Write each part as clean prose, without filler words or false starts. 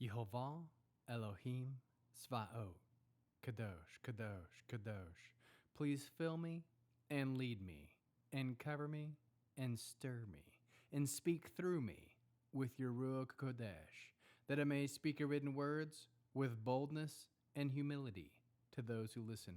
Yehovah Elohim Svaot, Kadosh, Kadosh, Kadosh. Please fill me and lead me and cover me and stir me and speak through me with your Ruach Kodesh, that I may speak your written words with boldness and humility to those who listen.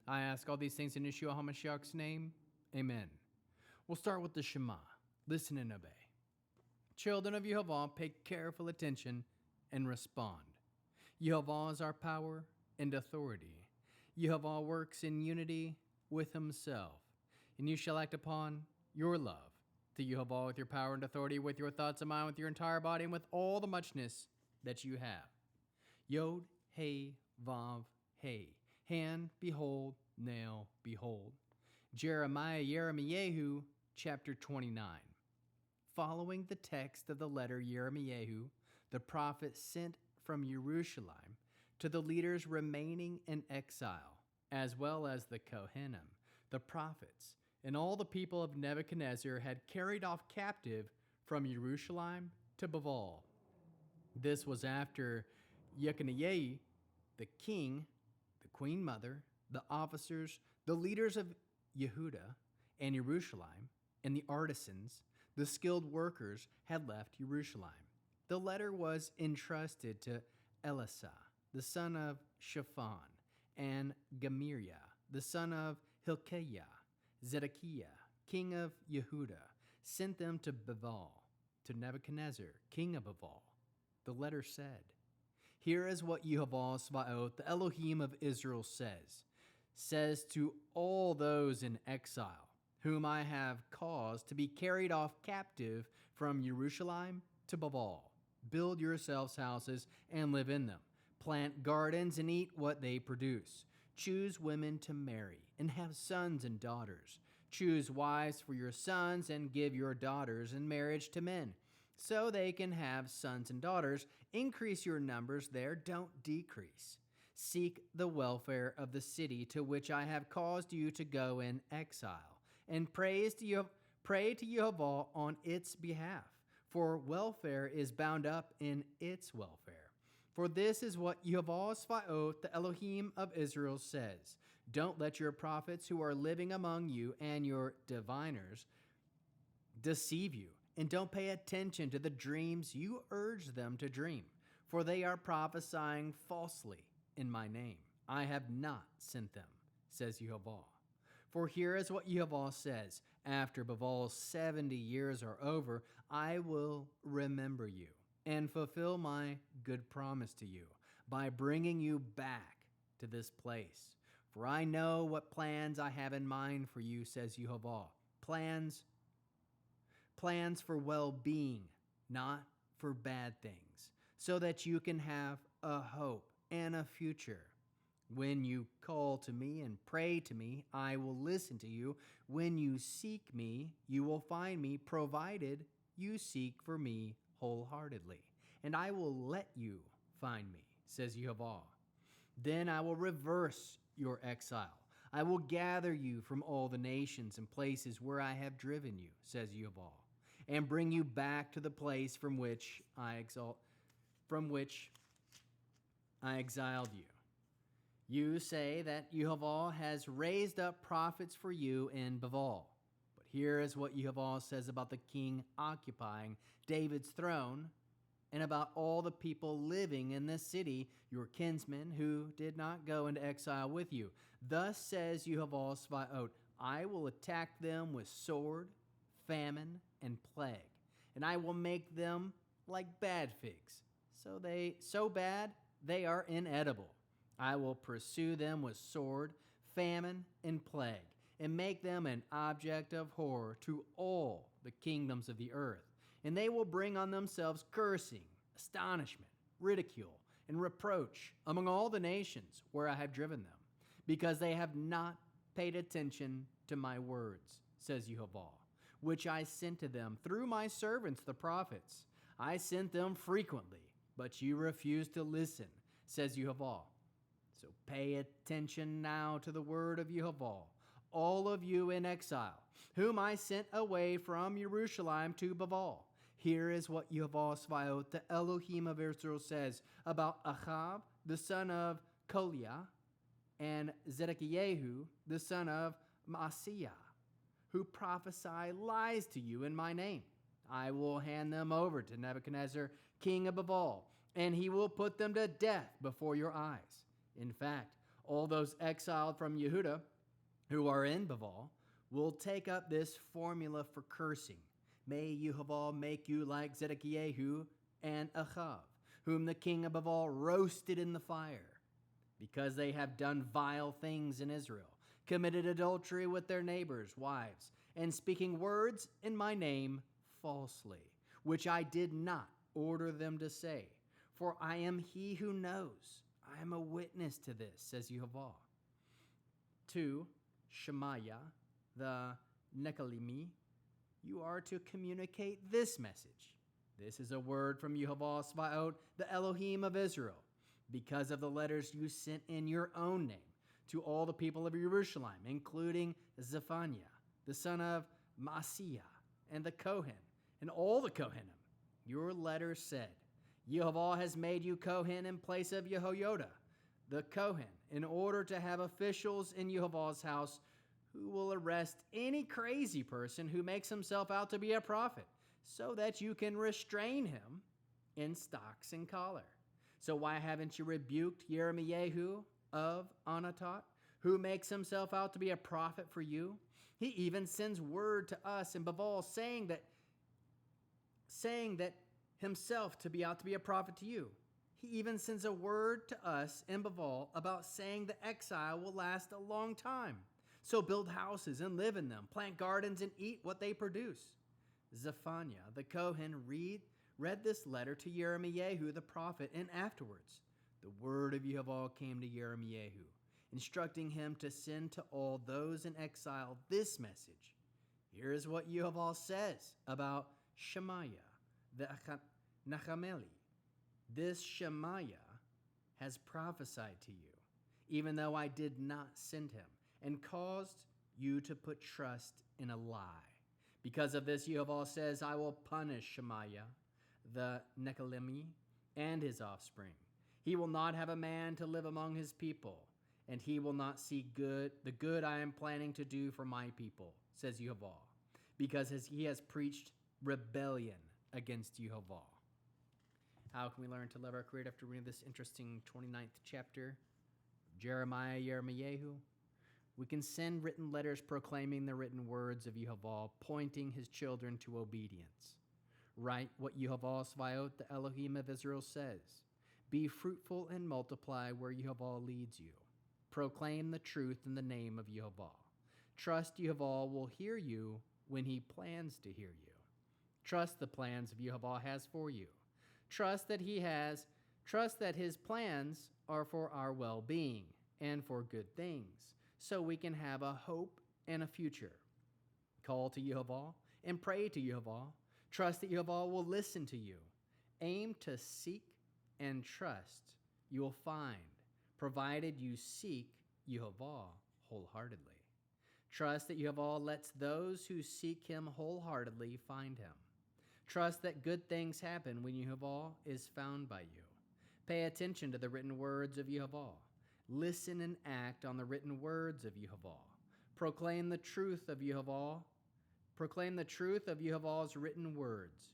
I ask all these things in Yeshua HaMashiach's name. Amen. We'll start with the Shema. Listen and obey. Children of Yehovah, pay careful attention and respond. Yehovah is our power and authority. Yehovah works in unity with himself, and you shall act upon your love to Yehovah with your power and authority, with your thoughts and mind, with your entire body, and with all the muchness that you have. Yod, Hey, Vav, Hey. Hand, behold, nail, behold. Jeremiah, chapter 29. Following the text of the letter Yirmiyahu, the prophet sent from Jerusalem to the leaders remaining in exile, as well as the Kohanim, the prophets, and all the people of Nebuchadnezzar had carried off captive from Jerusalem to Baal. This was after Yekaniah, the king, the queen mother, the officers, the leaders of Yehuda and Jerusalem, and the artisans, the skilled workers, had left Jerusalem. The letter was entrusted to Elisah, the son of Shaphan, and Gamiriah, the son of Hilkiah. Zedekiah, king of Yehuda, sent them to Baal, to Nebuchadnezzar, king of Baal. The letter said, "Here is what Yehovah Svaot, the Elohim of Israel, says to all those in exile, whom I have caused to be carried off captive from Jerusalem to Baal. Build yourselves houses and live in them. Plant gardens and eat what they produce. Choose women to marry and have sons and daughters. Choose wives for your sons and give your daughters in marriage to men, so they can have sons and daughters. Increase your numbers there, don't decrease. Seek the welfare of the city to which I have caused you to go in exile, and pray to Yehovah on its behalf, for welfare is bound up in its welfare. For this is what Yehovah Svaot, the Elohim of Israel, says. Don't let your prophets who are living among you and your diviners deceive you, and don't pay attention to the dreams you urge them to dream, for they are prophesying falsely in my name. I have not sent them, says Yehovah. For here is what Yehovah says, after Baal's 70 years are over, I will remember you and fulfill my good promise to you by bringing you back to this place. For I know what plans I have in mind for you, says Yehovah. Plans for well-being, not for bad things, so that you can have a hope and a future. When you call to me and pray to me, I will listen to you. When you seek me, you will find me, provided you seek for me wholeheartedly. And I will let you find me, says Yehovah. Then I will reverse your exile. I will gather you from all the nations and places where I have driven you, says Yehovah, and bring you back to the place from which I exiled you. You say that Yehovah has raised up prophets for you in Baal. But here is what Yehovah says about the king occupying David's throne, and about all the people living in this city, your kinsmen who did not go into exile with you. Thus says Yehovah Svaot, I will attack them with sword, famine, and plague, and I will make them like bad figs, so bad they are inedible. I will pursue them with sword, famine, and plague, and make them an object of horror to all the kingdoms of the earth. And they will bring on themselves cursing, astonishment, ridicule, and reproach among all the nations where I have driven them, because they have not paid attention to my words, says Yehovah, which I sent to them through my servants the prophets. I sent them frequently, but you refused to listen, says Yehovah. So pay attention now to the word of Yehovah, all of you in exile, whom I sent away from Jerusalem to Baal. Here is what Yehovah Svaot, the Elohim of Israel, says about Achab, the son of Koliah, and Zedekiah, the son of Maaseiah, who prophesy lies to you in my name. I will hand them over to Nebuchadnezzar, king of Babel, and he will put them to death before your eyes. In fact, all those exiled from Yehuda who are in Babel will take up this formula for cursing. May Yehovah make you like Zedekiah and Achab, whom the king of Babel roasted in the fire, because they have done vile things in Israel, committed adultery with their neighbors' wives, and speaking words in my name falsely, which I did not order them to say. For I am he who knows. I am a witness to this, says Yehovah. 2. Shemaiah, the Nechalimi, you are to communicate this message. This is a word from Yehovah Svaot, the Elohim of Israel, because of the letters you sent in your own name to all the people of Jerusalem, including Zephaniah, the son of Maaseiah, and the Kohen, and all the Kohanim. Your letter said, Yehovah has made you Kohen in place of Jehoiada, the Kohen, in order to have officials in Yehovah's house who will arrest any crazy person who makes himself out to be a prophet, so that you can restrain him in stocks and collar. So why haven't you rebuked Yirmiyahu of Anatot, who makes himself out to be a prophet for you? He even sends word to us in Babel saying that himself to be a prophet to you. He even sends a word to us in Babel about saying the exile will last a long time. So build houses and live in them, plant gardens and eat what they produce. Zephaniah the Kohen read this letter to Yirmiyahu the prophet, and afterwards the word of Yehovah came to Yirmiyahu, instructing him to send to all those in exile this message. Here is what Yehovah says about Shemaiah the Nechameli. This Shemaiah has prophesied to you, even though I did not send him, and caused you to put trust in a lie. Because of this, Yehovah says, I will punish Shemaiah the Nechalimi and his offspring. He will not have a man to live among his people, and he will not see the good I am planning to do for my people, says Yehovah, because he has preached rebellion against Yehovah. How can we learn to love our Creator after reading this interesting 29th chapter? Jeremiah, Yirmiyahu. We can send written letters proclaiming the written words of Yehovah, pointing his children to obedience. Write what Yehovah Svaot, the Elohim of Israel, says. Be fruitful and multiply where Yehovah leads you. Proclaim the truth in the name of Yehovah. Trust Yehovah will hear you when he plans to hear you. Trust the plans of Yehovah has for you. Trust that his plans are for our well-being and for good things, so we can have a hope and a future. Call to Yehovah and pray to Yehovah. Trust that Yehovah will listen to you. Aim to seek and trust you will find, provided you seek Yehovah wholeheartedly. Trust that Yehovah lets those who seek him wholeheartedly find him. Trust that good things happen when Yehovah is found by you. Pay attention to the written words of Yehovah. Listen and act on the written words of Yehovah. Proclaim the truth of Yehovah. Proclaim the truth of Yehovah's written words.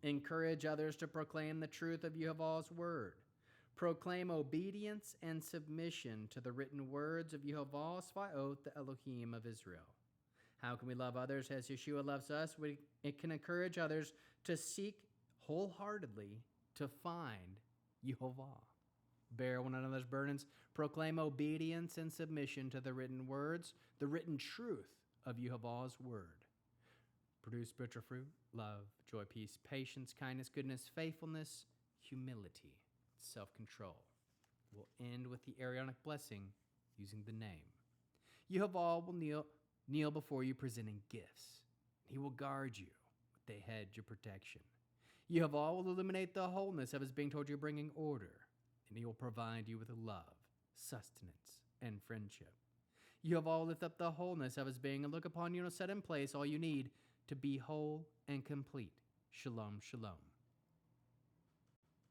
Encourage others to proclaim the truth of Yehovah's word. Proclaim obedience and submission to the written words of Yehovah Svaot, the Elohim of Israel. How can we love others as Yeshua loves us? It can encourage others to seek wholeheartedly to find Yehovah. Bear one another's burdens. Proclaim obedience and submission to the written words, the written truth of Yehovah's word. Produce spiritual fruit, love, joy, peace, patience, kindness, goodness, faithfulness, humility, self-control. We'll end with the Aaronic blessing using the name. Yehovah will kneel before you presenting gifts. He will guard you with a hedge of protection. Yehovah will illuminate the wholeness of his being toward you, bringing order, and he will provide you with love, sustenance, and friendship. Yehovah will lift up the wholeness of his being and look upon you and set in place all you need to be whole and complete. Shalom, shalom.